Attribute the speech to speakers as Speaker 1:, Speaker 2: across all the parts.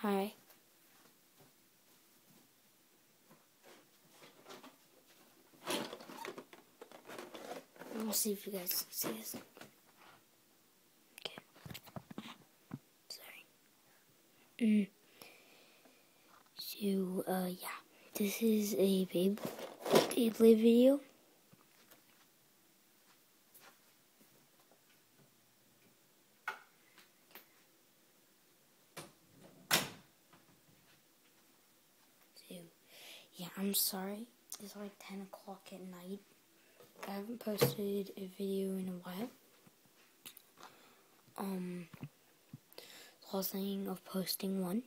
Speaker 1: Hi. We'll see if you guys see this. Okay. Sorry. So, yeah. This is a Beyblade video. So, yeah, I'm sorry. It's like 10 o'clock at night. I haven't posted a video in a while. So I was thinking of posting one.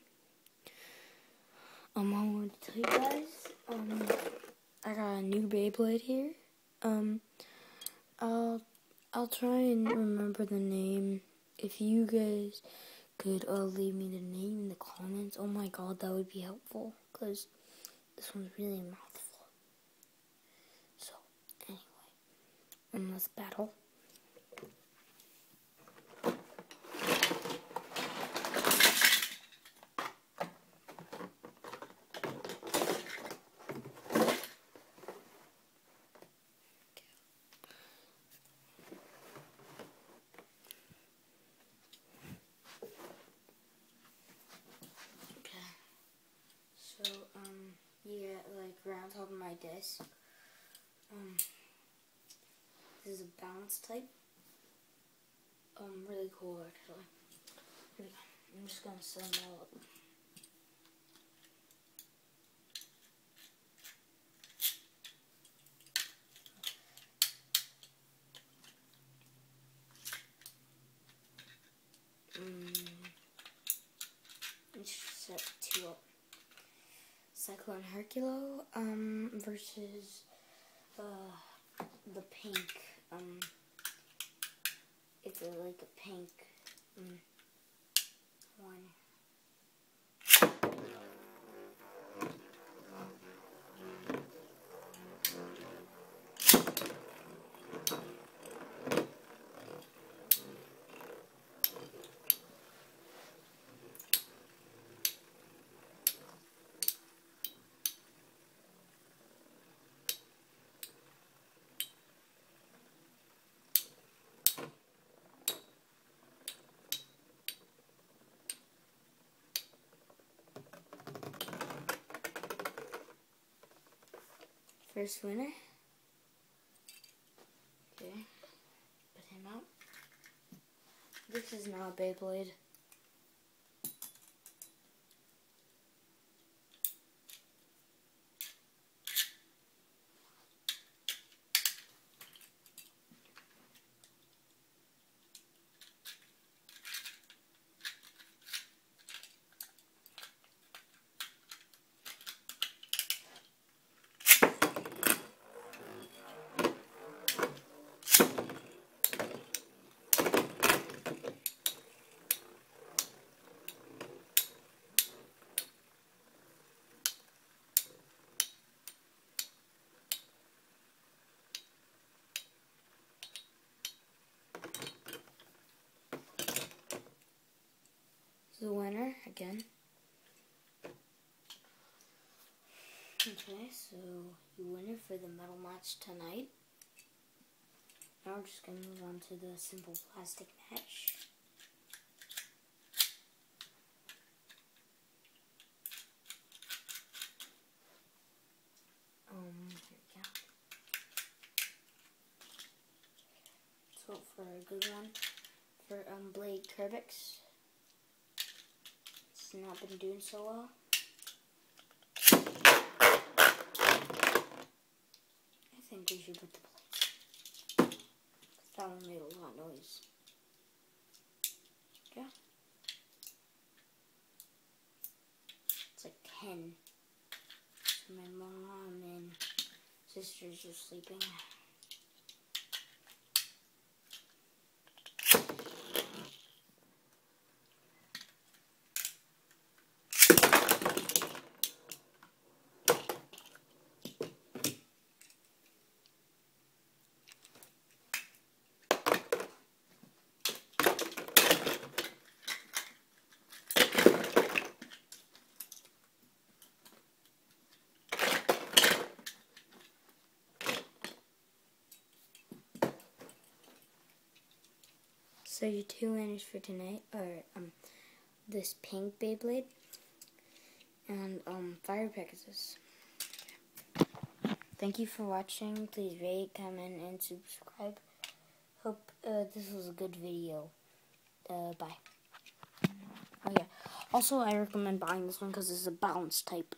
Speaker 1: I wanted to tell you guys, I got a new Beyblade here. I'll try and remember the name. If you guys could leave me the name in the comments, oh my god, that would be helpful, because this one's really a mouthful. So, anyway, let's battle. So, yeah, like, right on top of my desk, this is a balance type, really cool, actually. Here we go. I'm just gonna set them all up. Let's set 2 up. Cyclone Herculo, versus, the pink, it's like a pink, one. First winner. Okay, put him out. This is not a Beyblade. The winner again. Okay, so the winner for the medal match tonight. Now we're just gonna move on to the simple plastic match. Here we go. Let's hope for a good one for Blade Curbix. It's not been doing so well. I think we should put the plates. That one made a lot of noise. Yeah. It's like 10. So my mom and sisters are sleeping. So your 2 winners for tonight are this pink Beyblade and Fire Pegasus. Thank you for watching. Please rate, comment, and subscribe. Hope this was a good video. Bye. Oh yeah. Also, I recommend buying this one because it's a balanced type.